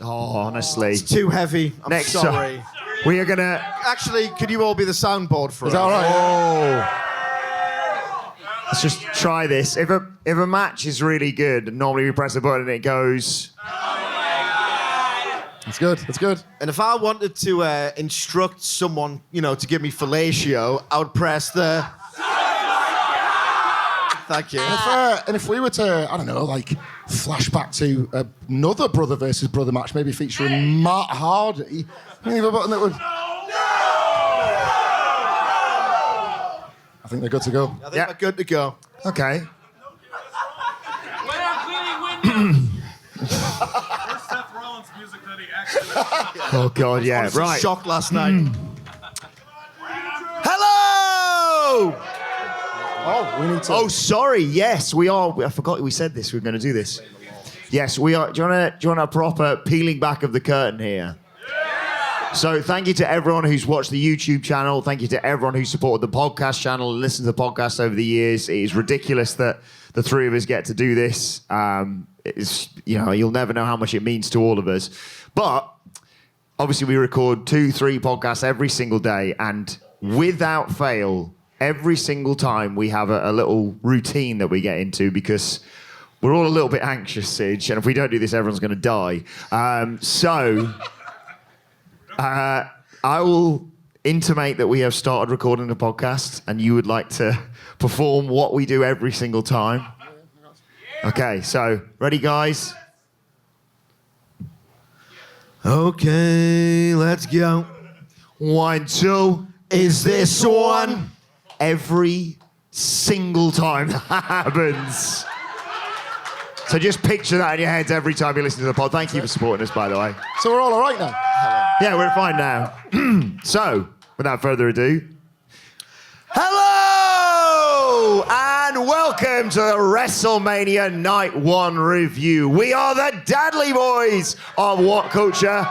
Oh, honestly. It's too heavy. I'm sorry. We are going to... Actually, could you all be the soundboard for us? Is that all right? Oh. Let's just try this. If a match is really good, normally we press a button and it goes... It's good. It's good. And if I wanted to instruct someone, to give me fellatio, I would press the... Thank you. And if we were to, I don't know, like, flash back to another brother versus brother match, maybe featuring Matt Hardy, maybe a button that would... I think they're good to go. I think we're good to go. Okay. Oh, God, yeah. Right. Shocked last night. Hello! Oh, we need to... Oh, sorry. Yes, we are. I forgot we said this. We were going to do this. Yes, we are. Do you want a proper peeling back of the curtain here? So thank you to everyone who's watched the YouTube channel. Thank you to everyone who supported the podcast channel and listened to the podcast over the years. It is ridiculous that the three of us get to do this. You'll never know how much it means to all of us. But obviously we record 2-3 podcasts every single day, and without fail, every single time we have a little routine that we get into because we're all a little bit anxious, Sidge, and if we don't do this, everyone's going to die. I will intimate that we have started recording the podcast and you would like to perform what we do every single time. Okay, so ready, guys? Okay, let's go. 1, 2. Is this one? Every single time that happens. So just picture that in your heads every time you listen to the pod. Thank you for supporting us, by the way. So we're all right now? Yeah, we're fine now. So, without further ado, Hello! and welcome to the WrestleMania Night 1 review. We are the Dadley Boyz of WhatCulture.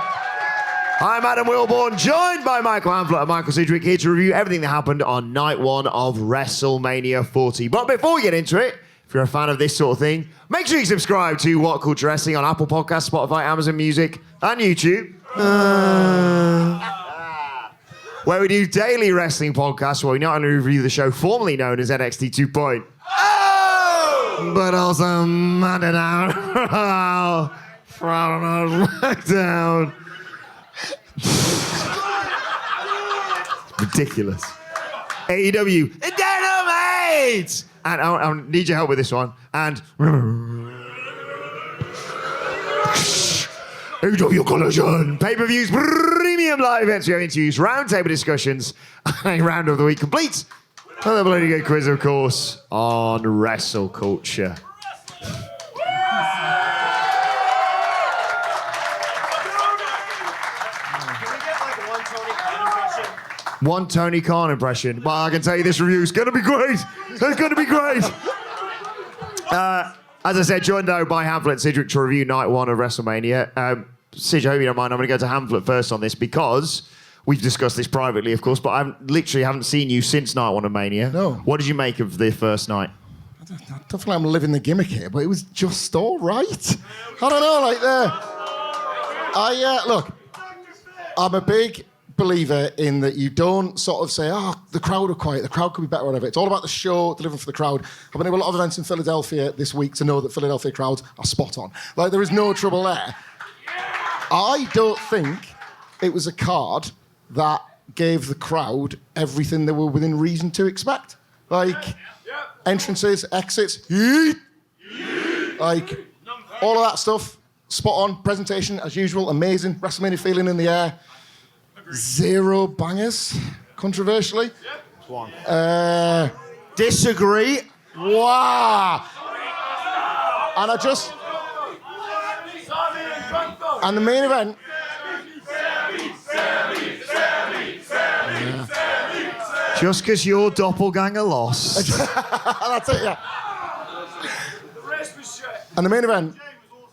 I'm Adam Wilborn, joined by Michael Hamflett and Michael Sidgwick, here to review everything that happened on Night 1 of WrestleMania 40. But before we get into it, if you're a fan of this sort of thing, make sure you subscribe to WhatCulture Wrestling on Apple Podcasts, Spotify, Amazon Music, and YouTube. Where we do daily wrestling podcasts where we not only review the show formerly known as NXT 2.0, but also Monday Night Friday Night SmackDown. Ridiculous. AEW Dynamite! And I need your help with this one. And AEW Collision, pay-per-views, premium live events, we have interviews, roundtable discussions, and a round of the week complete. And the bloody good quiz, of course, on WrestleCulture. One Tony Khan impression. Well, I can tell you this review is going to be great. It's going to be great. As I said, joined now by Hamflett and Sidgwick to review Night 1 of WrestleMania. Sidge, I hope you don't mind. I'm going to go to Hamflett first on this because we've discussed this privately, of course, but I literally haven't seen you since Night 1 of Mania. No. What did you make of the first night? I don't feel like I'm living the gimmick here, but it was just all right. I don't know, look, I'm a big believer in that you don't sort of say, the crowd are quiet, the crowd could be better, whatever. It's all about the show, delivering for the crowd. I've been to a lot of events in Philadelphia this week to know that Philadelphia crowds are spot on. Like, there is no trouble there. I don't think it was a card that gave the crowd everything they were within reason to expect. Like, entrances, exits, like, all of that stuff, spot on. Presentation, as usual, amazing. WrestleMania feeling in the air. Zero bangers, controversially. Disagree. Wow. And the main event. Just because your doppelganger lost. That's it, yeah. And the main event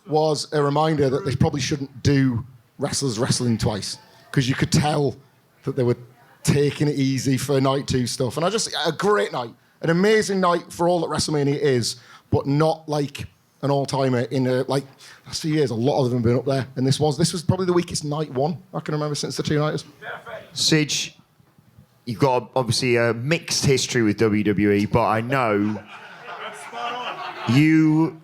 was a reminder that they probably shouldn't do wrestlers wrestling twice, because you could tell that they were taking it easy for night 2 stuff. And a great night, an amazing night for all that WrestleMania is, but not like an all-timer in last few years. A lot of them have been up there, and this was probably the weakest night one I can remember since the two nighters. Sige, you've got obviously a mixed history with WWE, but I know you.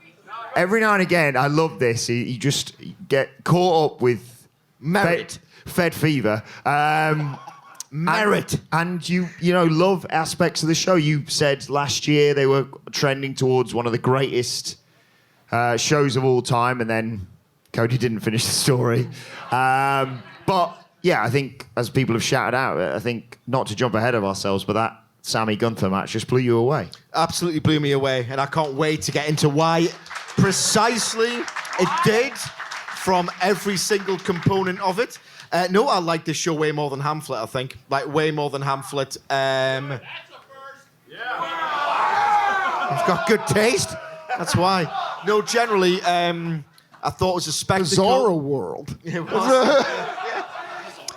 Every now and again, I love this. You just get caught up with Merit. Fed fever. Merit. And you love aspects of the show. You said last year they were trending towards one of the greatest shows of all time, and then Cody didn't finish the story. But yeah, I think as people have shouted out, I think not to jump ahead of ourselves, but that Sammy Gunther match just blew you away. Absolutely blew me away, and I can't wait to get into why precisely it did from every single component of it. No, I like this show way more than Hamflet, I think. Like, way more than Hamflet. That's a first. Yeah. I've got good taste. That's why. No, generally, I thought it was a spectacle. Bizarro world. It was.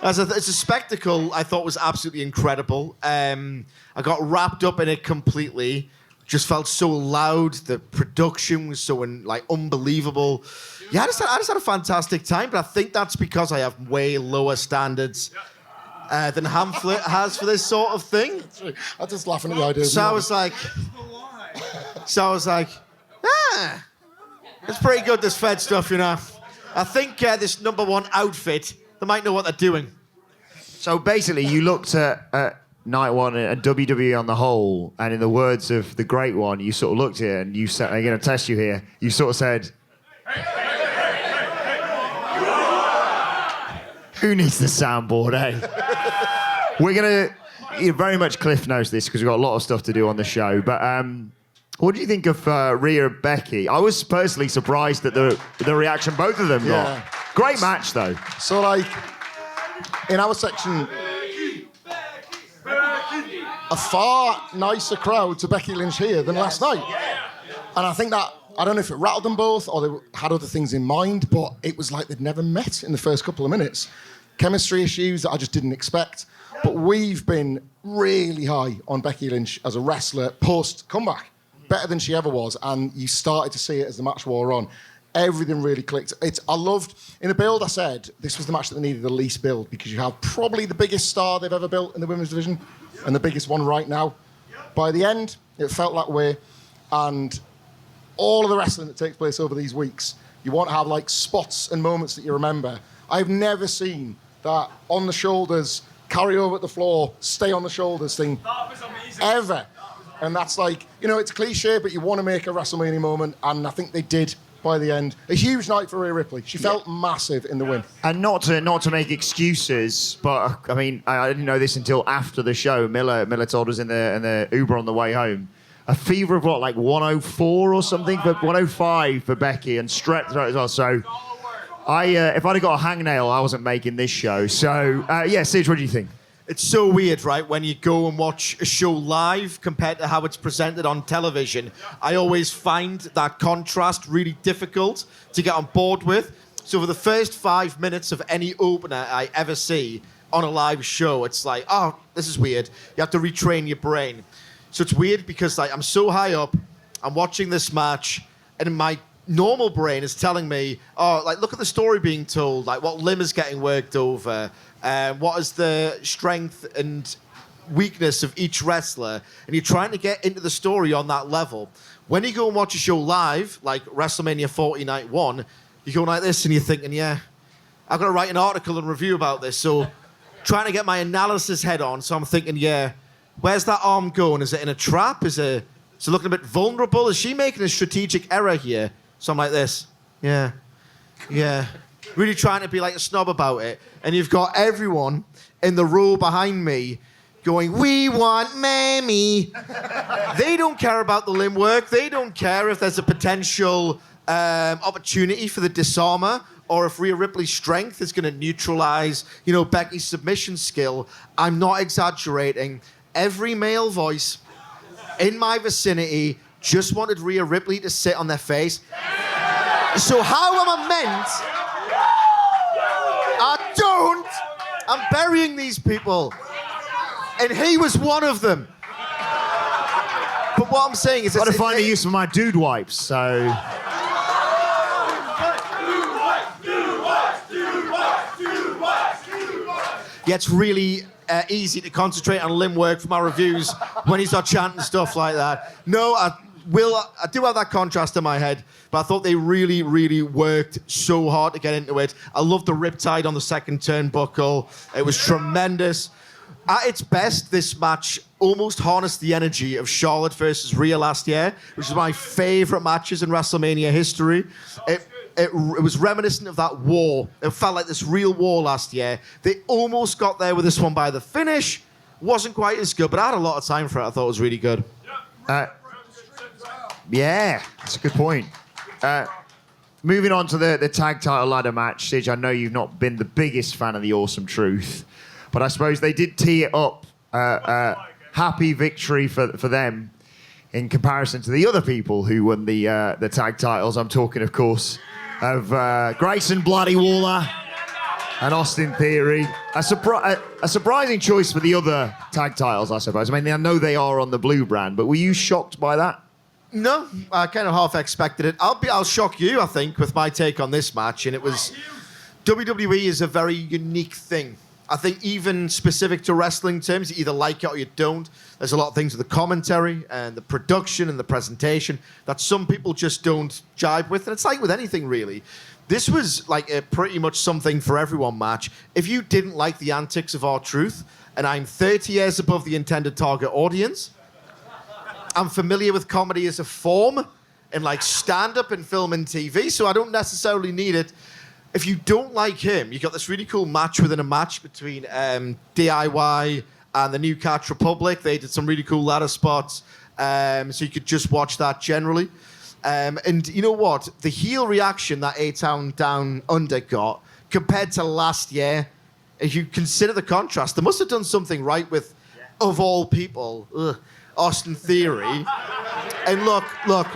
As it's a spectacle, I thought was absolutely incredible. I got wrapped up in it completely. Just felt so loud. The production was so unbelievable. Yeah, I just had a fantastic time, but I think that's because I have way lower standards than Hamflet has for this sort of thing. I'm just laughing at the idea. So I was like, it's pretty good, this Fed stuff, I think this number one outfit, they might know what they're doing. So basically, you looked at Night One and WWE on the whole, and in the words of the Great One, you sort of looked at it and you said, I'm going to test you here, you sort of said, who needs the soundboard, eh? We're going to very much cliff notes this because we've got a lot of stuff to do on the show, but what do you think of Rhea and Becky? I was personally surprised at the reaction both of them got. Great match, though. So, in our section, a far nicer crowd to Becky Lynch here than last night. And I think that, I don't know if it rattled them both or they had other things in mind, but it was like they'd never met in the first couple of minutes. Chemistry issues that I just didn't expect. But we've been really high on Becky Lynch as a wrestler post-comeback. Better than she ever was, and you started to see it as the match wore on. Everything really clicked. I loved, in the build I said, this was the match that they needed the least build because you have probably the biggest star they've ever built in the women's division and the biggest one right now. By the end, it felt that way, and all of the wrestling that takes place over these weeks, you want to have spots and moments that you remember. I've never seen that on the shoulders, carry over at the floor, stay on the shoulders thing. That was amazing. Ever. And that's it's cliche, but you want to make a WrestleMania moment, and I think they did by the end. A huge night for Rhea Ripley. She felt massive in the win. And not to make excuses, but I mean, I didn't know this until after the show. Miller told us in the Uber on the way home. A fever of 104 or something, but 105 for Becky and strep throat as well. So, if I'd have got a hangnail, I wasn't making this show. So, Sige, what do you think? It's so weird, right, when you go and watch a show live compared to how it's presented on television. I always find that contrast really difficult to get on board with. So for the first 5 minutes of any opener I ever see on a live show, it's like, oh, this is weird. You have to retrain your brain. So it's weird because I'm so high up, I'm watching this match, and my normal brain is telling me, look at the story being told, what limb is getting worked over, what is the strength and weakness of each wrestler, and you're trying to get into the story on that level. When you go and watch a show live, like WrestleMania 40 Night 1, you go like this and you're thinking, I've got to write an article and review about this, so trying to get my analysis head on, so I'm thinking, where's that arm going? Is it in a trap? Is it looking a bit vulnerable? Is she making a strategic error here? So I'm like this, yeah. Really trying to be like a snob about it. And you've got everyone in the row behind me going, we want Mammy. They don't care about the limb work. They don't care if there's a potential opportunity for the disarmer or if Rhea Ripley's strength is going to neutralize, Becky's submission skill. I'm not exaggerating. Every male voice in my vicinity just wanted Rhea Ripley to sit on their face. So how am I meant? I'm burying these people. And he was one of them. But what I'm saying is... I've got to find a use for my dude wipes, so... gets really easy to concentrate on limb work for my reviews when he's not chanting stuff like that. No, I do have that contrast in my head, but I thought they really, really worked so hard to get into it. I loved the riptide on the second turnbuckle. It was tremendous. At its best, this match almost harnessed the energy of Charlotte versus Rhea last year, which is my favorite matches in WrestleMania history. It was reminiscent of that war. It felt like this real war last year. They almost got there with this one by the finish. Wasn't quite as good, but I had a lot of time for it. I thought it was really good. Yeah, that's a good point. Moving on to the tag title ladder match, Sige, I know you've not been the biggest fan of the Awesome Truth, but I suppose they did tee it up. Happy victory for them in comparison to the other people who won the tag titles. I'm talking, of course, of Grayson Bloody Waller and Austin Theory. A surprising choice for the other tag titles, I suppose. I mean, I know they are on the blue brand, but were you shocked by that? No, I kind of half expected it. I'll shock you, I think, with my take on this match. And it was WWE is a very unique thing. I think even specific to wrestling terms, you either like it or you don't. There's a lot of things with the commentary and the production and the presentation that some people just don't jibe with. And it's like with anything, really. This was like a pretty much something for everyone match. If you didn't like the antics of R-Truth, and I'm 30 years above the intended target audience, I'm familiar with comedy as a form in like stand-up and film and TV, so I don't necessarily need it. If you don't like him, you got this really cool match within a match between DIY and the New Catch Republic. They did some really cool ladder spots, so you could just watch that generally. And you know what? The heel reaction that A-Town Down Under got compared to last year, if you consider the contrast, they must have done something right with, of all people, Austin Theory. And look,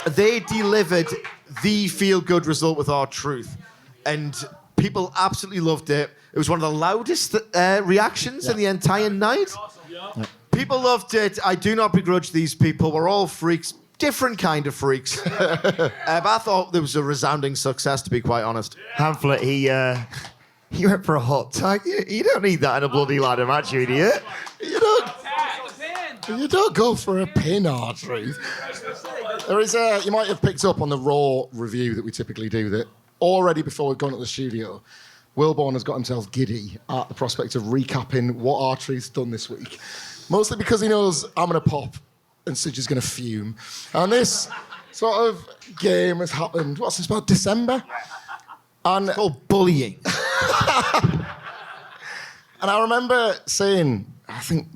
they delivered the feel-good result with R-Truth. And people absolutely loved it. It was one of the loudest reactions in the entire night. People loved it. I do not begrudge these people. We're all freaks. Different kind of freaks. But I thought there was a resounding success, to be quite honest. Hamlet, he went for a hot tag. You don't need that in a bloody ladder match, you idiot. You don't go for a pin, R-Truth. There is you might have picked up on the Raw review that we typically do that already before we've gone to the studio, Wilborn has got himself giddy at the prospect of recapping what R-Truth's done this week. Mostly because he knows I'm going to pop and Sige is going to fume. And this sort of game has happened, what's this, about December? And it's called bullying. And I remember saying, I think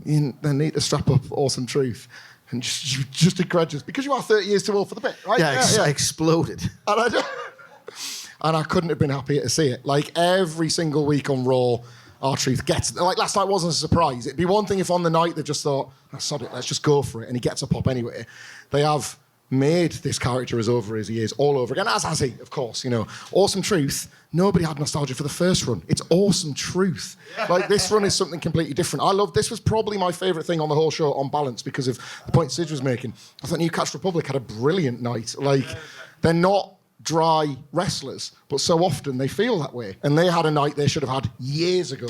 they need to strap up Awesome Truth and just encourage us, because you are 30 years too old for the bit, right? Yeah, exploded. And I couldn't have been happier to see it. Like, every single week on Raw, R-Truth gets... Like, last night wasn't a surprise. It'd be one thing if on the night they just thought, oh, sod it, let's just go for it, and he gets a pop anyway. They have made this character as over as he is all over again, as has he, of course, you know. Awesome Truth, nobody had nostalgia for the first run. It's Awesome Truth. Like, this run is something completely different. This was probably my favourite thing on the whole show on balance because of the point Sige was making. I thought New Catch Republic had a brilliant night. Like, they're not dry wrestlers, but so often they feel that way. And they had a night they should have had years ago.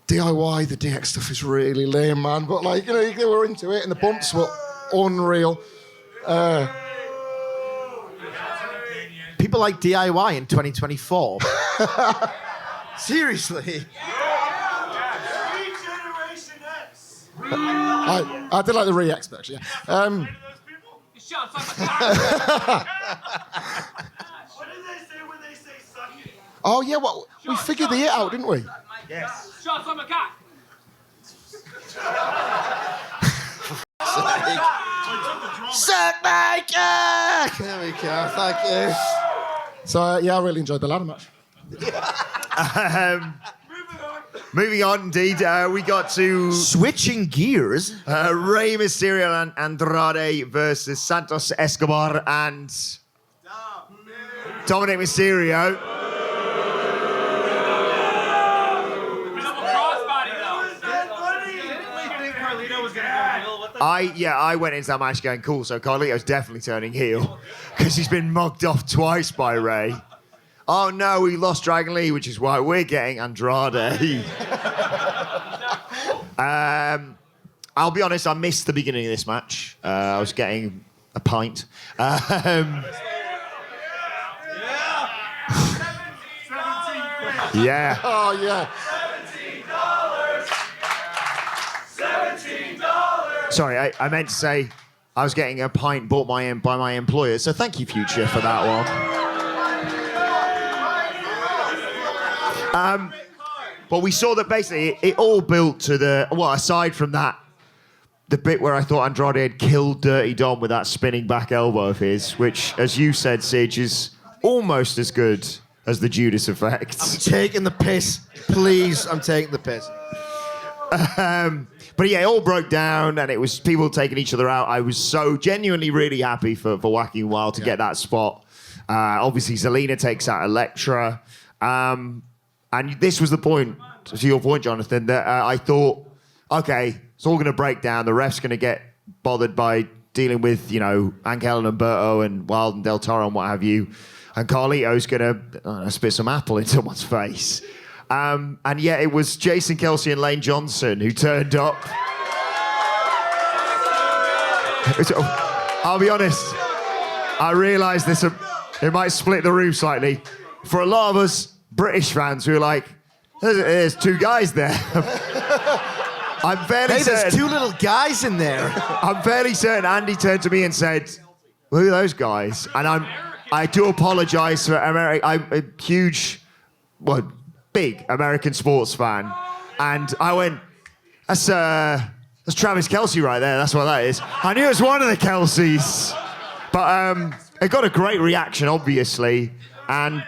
DIY, the DX stuff is really lame, man. But, like, you know, they were into it and the bumps were unreal. People like DIY in 2024. Seriously. I did like the re-X, actually. What did they say when they say suck it? Oh, yeah, well, we figured the it out, didn't we? Yes. Shots on my cock. Suck my cock! There we go, thank you. So, yeah, I really enjoyed the ladder match. Moving on, indeed, we got to... Switching gears. Rey Mysterio and Andrade versus Santos Escobar and Dominic Mysterio. I went into that match going, cool, so Carlito's definitely turning heel because he's been mugged off twice by Rey. Oh no, we lost Dragon Lee, which is why we're getting Andrade. I'll be honest, I missed the beginning of this match. I was getting a pint. Yeah. Oh, yeah. Sorry, I meant to say I was getting a pint bought by my employer, so thank you, Future, for that one. But we saw that basically it all built to aside from that, the bit where I thought Andrade had killed Dirty Dom with that spinning back elbow of his, which, as you said, Sige, is almost as good as the Judas effect. I'm taking the piss. Please, I'm taking the piss. But yeah, it all broke down and it was people taking each other out. I was so genuinely really happy for Wacky Wild to get that spot. Obviously, Zelina takes out Elektra. And this was the point, to your point, Jonathan, that I thought, okay, it's all going to break down. The ref's going to get bothered by dealing with, Angel and Umberto and Wild and Del Toro and what have you. And Carlito's going to spit some apple in someone's face. And yet it was Jason Kelsey and Lane Johnson who turned up. I'll be honest, I realised this, it might split the room slightly. For a lot of us British fans who are like, there's two guys there. I'm fairly certain. There's two little guys in there. I'm fairly certain Andy turned to me and said, who are those guys? And I do apologise for America. I'm a huge, big American sports fan. And I went, that's Travis Kelce right there. That's what that is. I knew it was one of the Kelceys. But it got a great reaction, obviously. And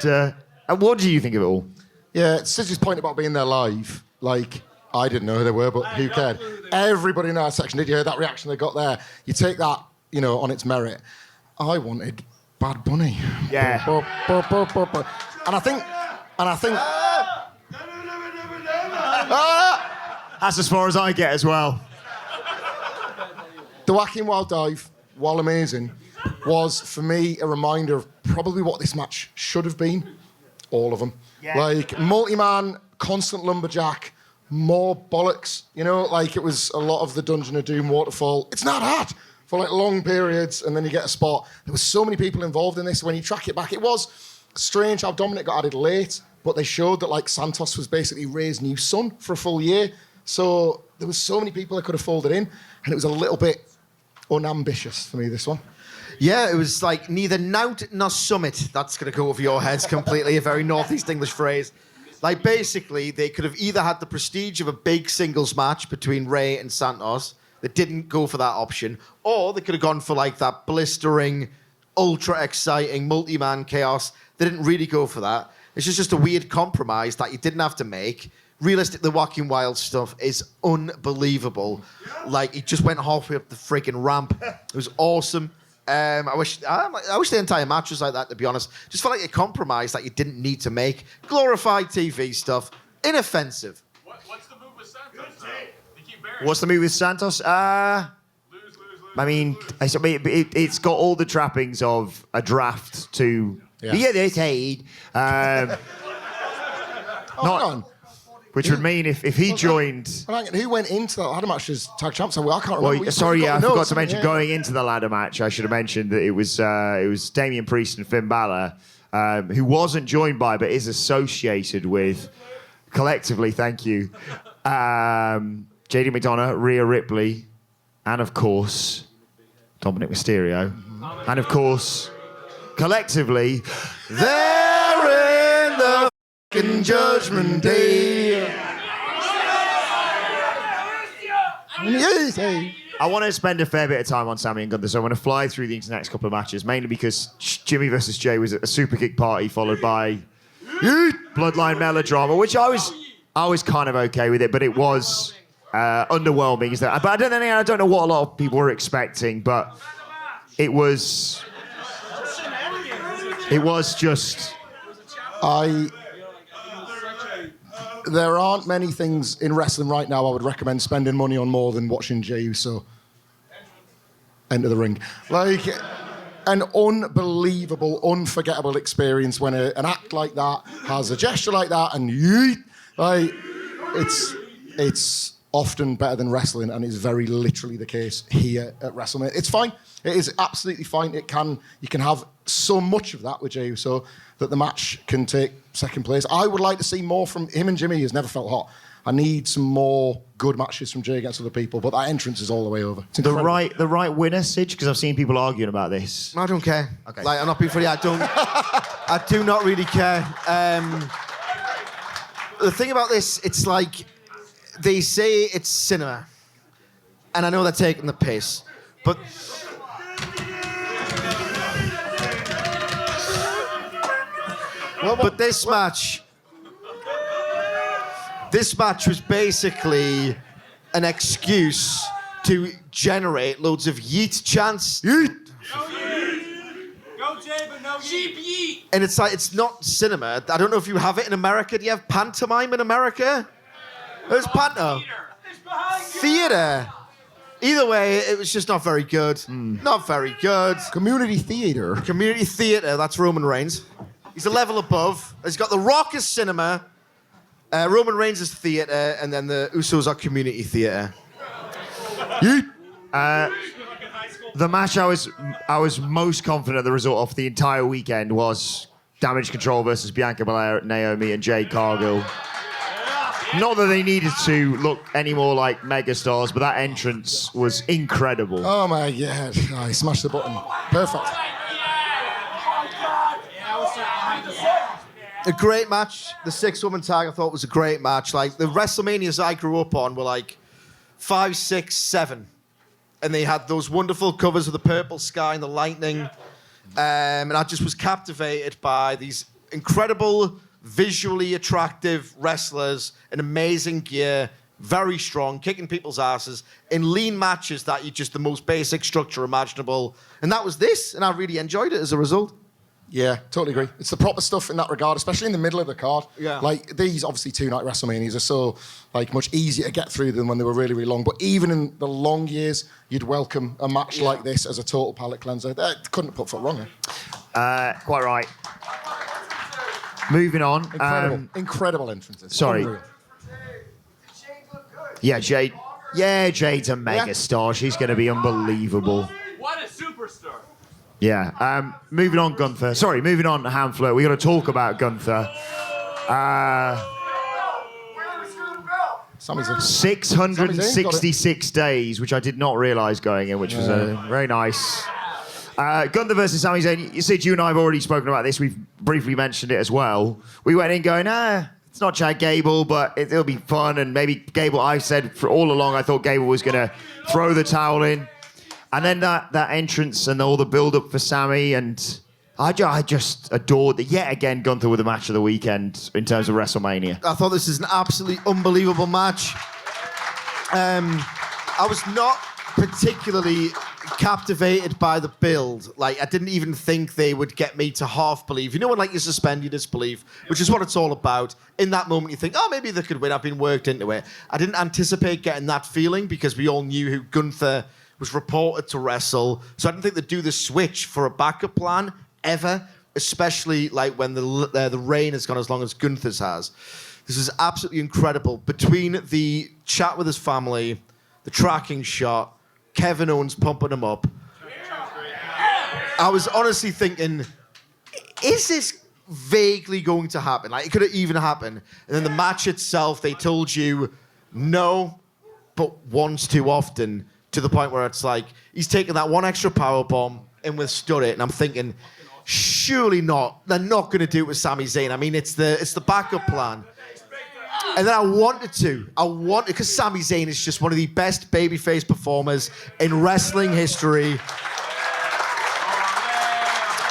what do you think of it all? Yeah, Sidge's point about being there live, I didn't know who they were, but who cared? Everybody in our section, did you hear that reaction they got there? You take that, on its merit. I wanted Bad Bunny. Yeah. And I think... That's as far as I get as well. The Wacky and Wild Dive, while amazing, was, for me, a reminder of probably what this match should have been. All of them. Yeah. Multi-man, constant lumberjack, more bollocks. It was a lot of the Dungeon of Doom waterfall. It's not hard for long periods, and then you get a spot. There were so many people involved in this. When you track it back, it was strange how Dominic got added late, but they showed that Santos was basically Ray's new son for a full year. So there was so many people that could have folded in, and it was a little bit unambitious for me, this one. Yeah, it was neither nout nor summit. That's going to go over your heads completely, a very Northeast English phrase. Basically, they could have either had the prestige of a big singles match between Ray and Santos. They didn't go for that option. Or they could have gone for that blistering, ultra exciting, multi-man chaos. They didn't really go for that. It's just a weird compromise that you didn't have to make. Realistically, the Wacky Wild stuff is unbelievable. It just went halfway up the freaking ramp. It was awesome. I wish the entire match was like that, to be honest. Just felt like a compromise that you didn't need to make. Glorified TV stuff. Inoffensive. What's the move with Santos? They keep burying. What's the move with Santos? Lose. I mean, it's got all the trappings of a draft to the other side. Hang on. Which would mean if he joined... Who went into that ladder match as tag champs? I can't remember. I forgot to mention going into the ladder match. I should have mentioned that it was Damian Priest and Finn Balor, who wasn't joined by, but is associated with, collectively, thank you, JD McDonough, Rhea Ripley, and of course, Dominic Mysterio. And of course, collectively, they're in the fucking Judgment Day. I want to spend a fair bit of time on Sammy and Gunther, so I'm going to fly through these next couple of matches, mainly because Jimmy versus Jay was a super kick party followed by Bloodline melodrama, which I was kind of okay with it, but it was underwhelming. But I don't know what a lot of people were expecting, but it was just... There aren't many things in wrestling right now I would recommend spending money on more than watching Jey Uso enter the ring. An unbelievable, unforgettable experience when an act like that has a gesture like that, and it's often better than wrestling, and it's very literally the case here at WrestleMania. It's fine. It is absolutely fine. You can have so much of that with Jey Uso that the match can take second place. I would like to see more from him and Jimmy. Has never felt hot. I need some more good matches from Jey against other people, but that entrance is all the way over. The right winner, Sidge, because I've seen people arguing about this. I don't care. Okay. Like, I'm not being funny. I do not really care. The thing about this, it's like they say it's cinema, and I know they're taking the piss, but this match was basically an excuse to generate loads of yeet chants. Yeet! Go Jay, but no yeet. And it's like, it's not cinema. I don't know if you have it in America. Do you have pantomime in America? There's panto. It's behind you. Theatre. Either way, it was just not very good. Not very good. Community theatre. Community theatre, that's Roman Reigns. He's a level above. He's got The Rock as cinema, Roman Reigns is theatre, and then the Usos are community theatre. The match I was most confident the result of the entire weekend was Damage Control versus Bianca Belair, Naomi, and Jade Cargill. Not that they needed to look any more like megastars, but that entrance was incredible. Oh my God. I smashed the button. Perfect. A great match. The 6-woman tag I thought was a great match. Like, the WrestleManias I grew up on were like 5, 6, 7. And they had those wonderful covers of the purple sky and the lightning. And I just was captivated by these incredible, visually attractive wrestlers in amazing gear, very strong, kicking people's asses in lean matches that you just the most basic structure imaginable. And that was this, and I really enjoyed it as a result. Yeah, totally agree. It's the proper stuff in that regard, especially in the middle of the card. Yeah. Like, these, obviously, 2-night WrestleManias are so, like, much easier to get through than when they were really, really long. But even in the long years, you'd welcome a match like this as a total palate cleanser. That couldn't put foot wrong, eh? Quite right. Moving on. Incredible entrances. Sorry. Unreal. Yeah, Jade. Yeah, Jade's a megastar. She's going to be unbelievable. What a superstar. Yeah. Moving on, Gunther. Sorry, moving on to Hamflet. We got to talk about Gunther. Sammy's a 666 days, which I did not realise going in, which was very nice. Gunther versus Sami Zayn. You said you and I have already spoken about this. We've briefly mentioned it as well. We went in going, it's not Chad Gable, but it'll be fun. And maybe Gable, I said for all along, I thought Gable was going to throw the towel in. And then that entrance and all the build-up for Sami, and I just adored that. Yet again, Gunther with the match of the weekend in terms of WrestleMania. I thought this is an absolutely unbelievable match. I was not particularly captivated by the build. Like, I didn't even think they would get me to half believe. You know when, like, you suspend your disbelief, which is what it's all about. In that moment, you think, oh, maybe they could win. I've been worked into it. I didn't anticipate getting that feeling because we all knew who Gunther was reported to wrestle. So I didn't think they'd do the switch for a backup plan ever, especially like when the reign has gone as long as Gunther's has. This is absolutely incredible. Between the chat with his family, the tracking shot, Kevin Owens pumping him up, I was honestly thinking, is this vaguely going to happen? Like, it could have even happened. And then the match itself, they told you no, but once too often, to the point where it's like, he's taken that one extra powerbomb and withstood it. And I'm thinking, surely not. They're not going to do it with Sami Zayn. I mean, it's the backup plan. And then I wanted because Sami Zayn is just one of the best babyface performers in wrestling history.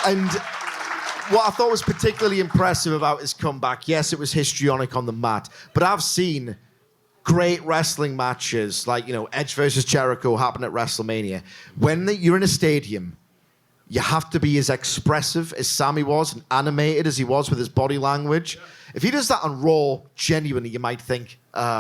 And what I thought was particularly impressive about his comeback, yes, it was histrionic on the mat, but I've seen great wrestling matches, like, Edge versus Jericho happened at WrestleMania. When you're in a stadium, you have to be as expressive as Sami was and animated as he was with his body language. If he does that on Raw, genuinely, you might think,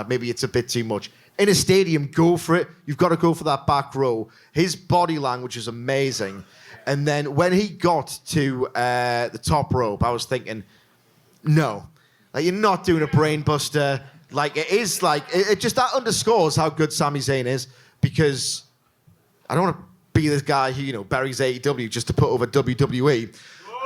maybe it's a bit too much. In a stadium, go for it. You've got to go for that back row. His body language is amazing. And then when he got to the top rope, I was thinking, no. Like, you're not doing a brain buster. Like, it is like, it just, that underscores how good Sami Zayn is, because I don't want to be this guy who, you know, buries AEW just to put over WWE.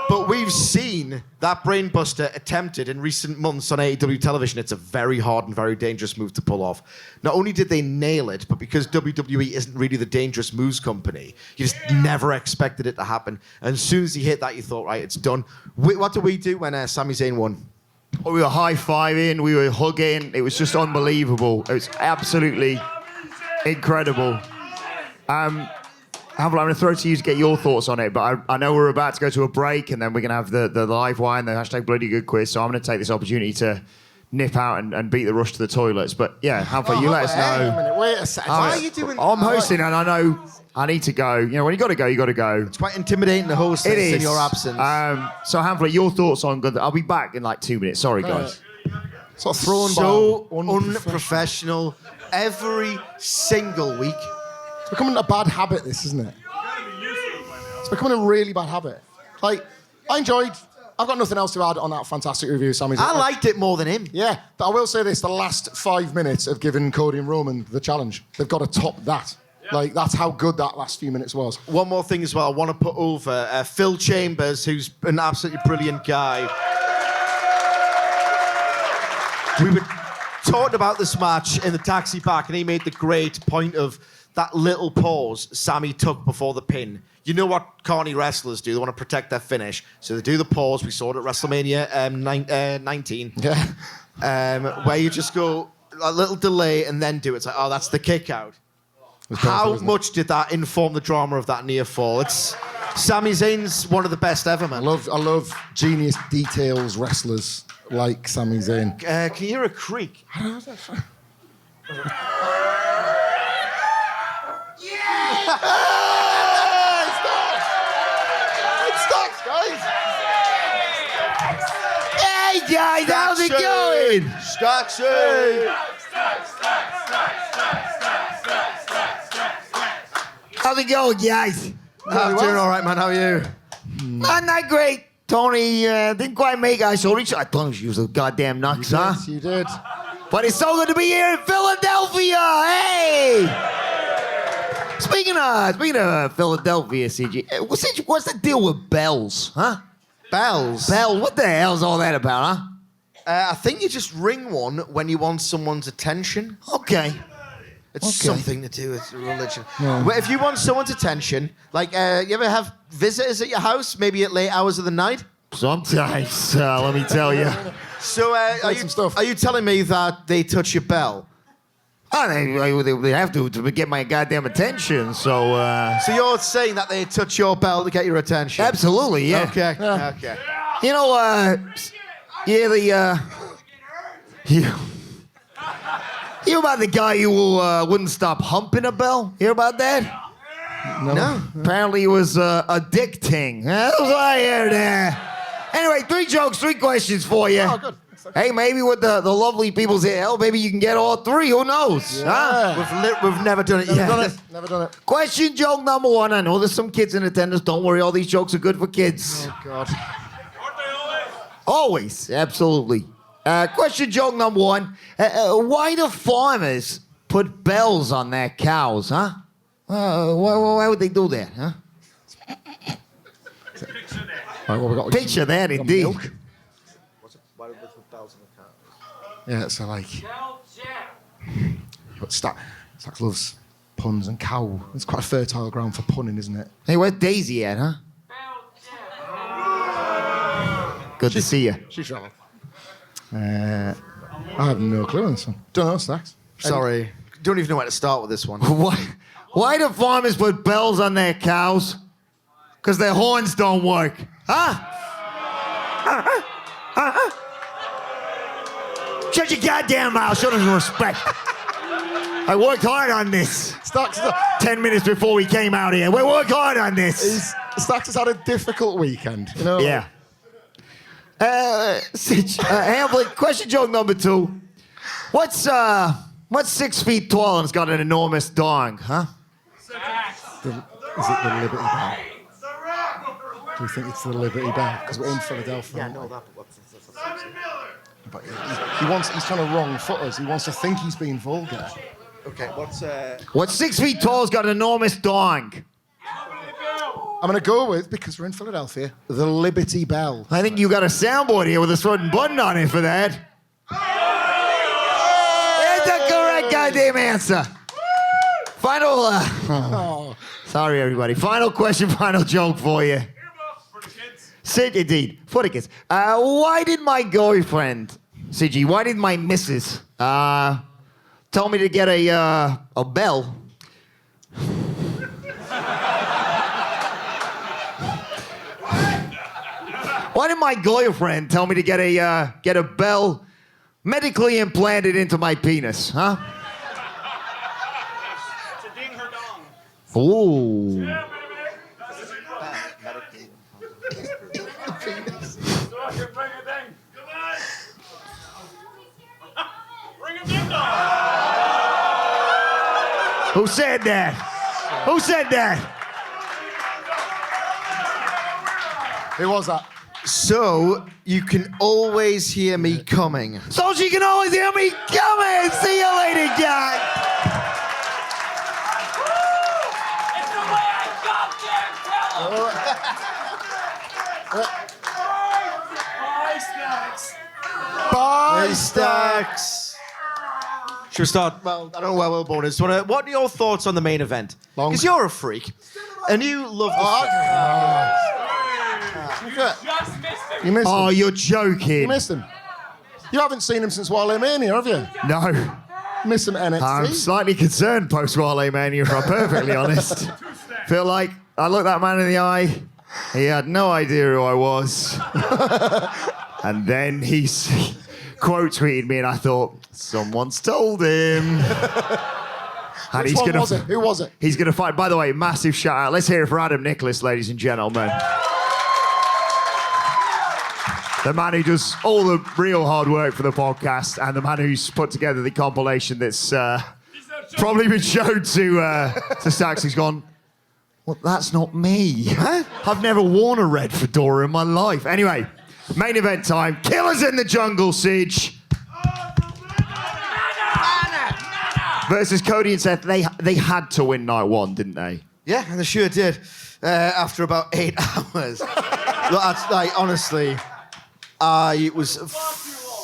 But we've seen that brainbuster attempted in recent months on AEW television. It's a very hard and very dangerous move to pull off. Not only did they nail it, but because WWE isn't really the dangerous moves company, you just never expected it to happen. And as soon as he hit that, you thought, right, it's done. What did we do when Sami Zayn won? Oh, we were high-fiving, we were hugging. It was just unbelievable. It was absolutely incredible. I'm going to throw it to you to get your thoughts on it, but I know we're about to go to a break, and then we're going to have the live wire and the hashtag Bloody Good quiz, so I'm going to take this opportunity to nip out and beat the rush to the toilets. But yeah, Humphrey, you let us know. Wait a second. Why are you doing... I'm hosting, and I know I need to go. You know, when you got to go, you got to go. It's quite intimidating to host It this is. in your absence. So Humphrey, your thoughts on good... I'll be back in like 2 minutes. Sorry, guys. Sort of thrown So by unprofessional every single week. It's becoming a bad habit, this, isn't it? It's becoming a really bad habit. Like, I've got nothing else to add on that fantastic review, Sami Zayn. I liked it more than him. Yeah, but I will say this, the last 5 minutes have given Cody and Roman the challenge. They've got to top that. Like, that's how good that last few minutes was. One more thing as well, I want to put over Phil Chambers, who's an absolutely brilliant guy. We were talking about this match in the taxi back, and he made the great point of that little pause Sami took before the pin. You know what carny wrestlers do? They want to protect their finish. So they do the pause. We saw it at WrestleMania 19. Yeah. Where you just go a little delay and then do it. It's like, oh, that's the kick out. How much did that inform the drama of that near fall? It's Sami Zayn's one of the best ever, man. I love genius details wrestlers like Sami Zayn. Can you hear a creak? Hey, guys, how's it going? Staxy! How's it going, guys? I'm doing all right, man. How are you? Not great. Tony didn't quite make it. I told him she was a goddamn nuts, huh? Yes, you did. But it's so good to be here in Philadelphia. Hey! Speaking of Philadelphia, CG, what's the deal with bells, huh? Bells. Bells? What the hell's all that about, huh? I think you just ring one when you want someone's attention. Okay. It's something to do with religion. Yeah. Well, if you want someone's attention, like, you ever have visitors at your house, maybe at late hours of the night? Sometimes, let me tell you. So, some stuff. are you telling me that they touch your bell? Oh, they have to get my goddamn attention, so... So you're saying that they touch your bell to get your attention? Absolutely, yeah. Okay, okay. You know, hear about the guy who wouldn't stop humping a bell? Hear about that? No. Apparently it was a dick ting. That's what I heard there. Anyway, 3 jokes, 3 questions for you. Oh, good. Hey, maybe with the lovely people's here, hell, maybe you can get all 3. Who knows? Yeah. Huh? We've never done it yet. Never done it. Question joke number 1. I know there's some kids in attendance. Don't worry, all these jokes are good for kids. Oh, God. Always, absolutely. Question joke number 1. Why do farmers put bells on their cows, huh? Why would they do that, huh? Right, what we got? Picture that, Got indeed. milk? Yeah, so like... But Stax loves puns and cow. It's quite a fertile ground for punning, isn't it? Hey, where's Daisy at, huh? Good to see you. She's right. I have no clue on this one. Don't know, Stax. Sorry. Don't even know where to start with this one. Why do farmers put bells on their cows? Because their horns don't work. Huh? Shut your goddamn mouth. Show them some respect. I worked hard on this. Stax, 10 minutes before we came out here. We worked hard on this. Stax has had a difficult weekend, you know? Yeah. Hamlet, question joke number 2. What's 6 feet tall and it's got an enormous dong, huh? Is it the Liberty Bell? Do you think it's the Liberty Bell? Because we're in Philadelphia. Yeah, no, that. But he's trying to wrong foot us. He wants to think he's being vulgar. Okay, What's 6 feet tall's got an enormous dong? I'm going to go with, because we're in Philadelphia, the Liberty Bell. I think you got a soundboard here with a certain button on it for that. It's the correct goddamn answer. Final. Sorry, everybody. Final question, final joke for you. For the kids. Sid, indeed, for the kids. Why did my girlfriend, CG, why did my missus tell me to get a bell? Why did my girlfriend tell me to get a bell medically implanted into my penis, huh? To ding her dong. Ooh. Yeah, baby. So I can bring a ding. Come on. Bring a ding dong. Who said that? Who said that? Who was that? So you can always hear me coming. So she can always hear me coming. See you later, guys. It's the way I got there, tell 'em. Bye, snacks. Bye, Stacks. Should we start? Well, I don't know where we're born is. What are your thoughts on the main event? Long. Because you're a freak, and you love the. Just missed it. You missed Oh, him. you're You joking. missed him. You haven't seen him since Wale Mania, have you? No. Missed him NXT. I'm slightly concerned post Wale Mania, if I'm perfectly honest. Feel like I looked that man in the eye. He had no idea who I was. And then he quote tweeted me, and I thought, someone's told him. And Which one was it? Who was it? He's going to fight. By the way, massive shout out. Let's hear it for Adam Nicholas, ladies and gentlemen. The man who does all the real hard work for the podcast, and the man who's put together the compilation that's probably been shown to Stacks. He's gone, well, that's not me. Huh? I've never worn a red fedora in my life. Anyway, main event time. Killers in the Jungle, Siege. Versus Cody and Seth. They had to win night one, didn't they? Yeah, and they sure did. After about 8 hours. Look, that's, like, honestly, I was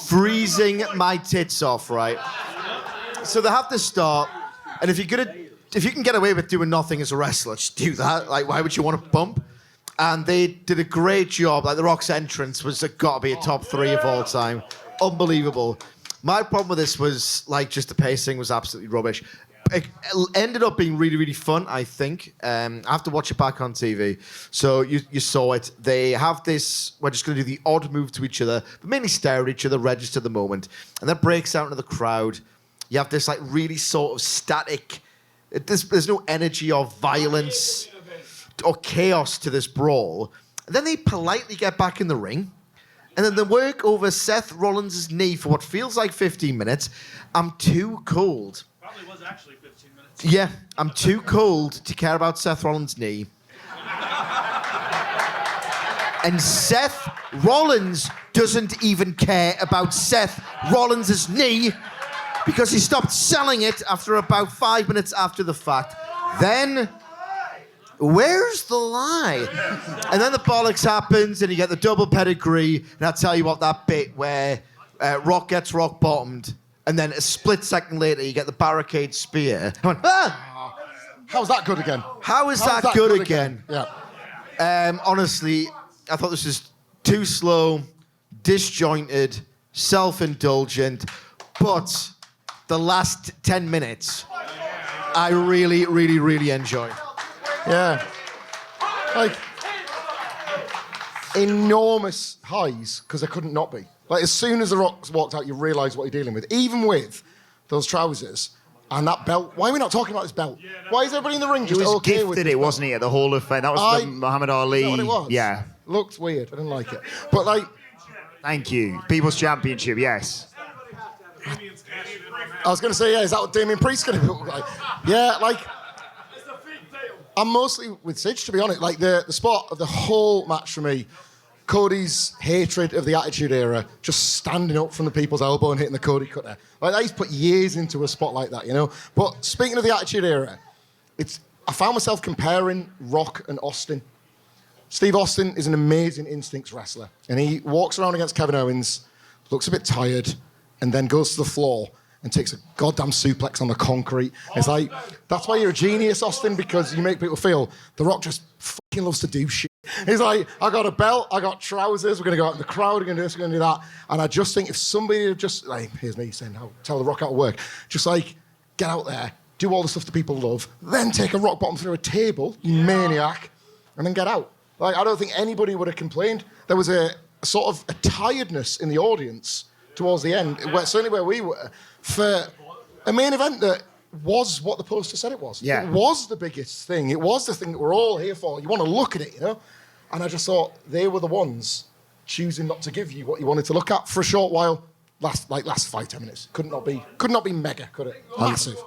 freezing my tits off, right? So they have to start, and if you can get away with doing nothing as a wrestler, just do that. Like, why would you want to bump? And they did a great job. Like, The Rock's entrance was got to be a top 3 of all time. Unbelievable. My problem with this was, like, just the pacing was absolutely rubbish. It ended up being really, really fun, I think. I have to watch it back on TV. So you saw it. They have this, we're just going to do the odd move to each other, but mainly stare at each other, register the moment. And that breaks out into the crowd. You have this, like, really sort of static, there's no energy or violence or chaos to this brawl. And then they politely get back in the ring. And then they work over Seth Rollins' knee for what feels like 15 minutes. I'm too cold. Probably was actually 15 minutes. Yeah, I'm too cold to care about Seth Rollins' knee. And Seth Rollins doesn't even care about Seth Rollins' knee because he stopped selling it after about 5 minutes after the fact. Then, where's the lie? And then the bollocks happens and you get the double pedigree, and I'll tell you what, that bit where Rock gets rock bottomed, and then a split second later you get the barricade spear. I went, ah! How's that good again? How is that good again? Yeah. Honestly, I thought this was too slow, disjointed, self-indulgent, but the last 10 minutes I really, really, really enjoyed. Yeah. Like, enormous highs, because there couldn't not be. Like, as soon as The Rock walked out, you realise what you're dealing with. Even with those trousers and that belt. Why are we not talking about this belt? Why is everybody in the ring He just was okay with gifted this it, belt? wasn't he, at the Hall of Fame? That was the Muhammad Ali. Is that what it was? Yeah. Looked weird. I didn't like it. But, like, Thank you. People's Championship, yes. I was going to say, yeah, is that what Damien Priest's going to look like? Yeah, like, I'm mostly with Sidge, to be honest. Like, the spot of the whole match for me Cody's hatred of the Attitude Era, just standing up from the people's elbow and hitting the Cody cutter. Like, he's put years into a spot like that, you know? But speaking of the Attitude Era, I found myself comparing Rock and Austin. Steve Austin is an amazing instincts wrestler, and he walks around against Kevin Owens, looks a bit tired, and then goes to the floor and takes a goddamn suplex on the concrete. It's like, that's why you're a genius, Austin, because you make people feel The Rock just fucking loves to do shit. He's like, I got a belt, I got trousers, we're going to go out in the crowd, we're going to do this, we're going to do that. And I just think if somebody would just, like, here's me saying, tell The Rock how to work, just like, get out there, do all the stuff that people love, then take a rock bottom through a table, you maniac, and then get out. Like, I don't think anybody would have complained. There was a sort of a tiredness in the audience towards the end, certainly where we were, for a main event that was what the poster said it was. Yeah. It was the biggest thing. It was the thing that we're all here for. You want to look at it, you know? And I just thought they were the ones choosing not to give you what you wanted to look at for a short while. Last 5-10 minutes. Could not be mega, could it? Massive.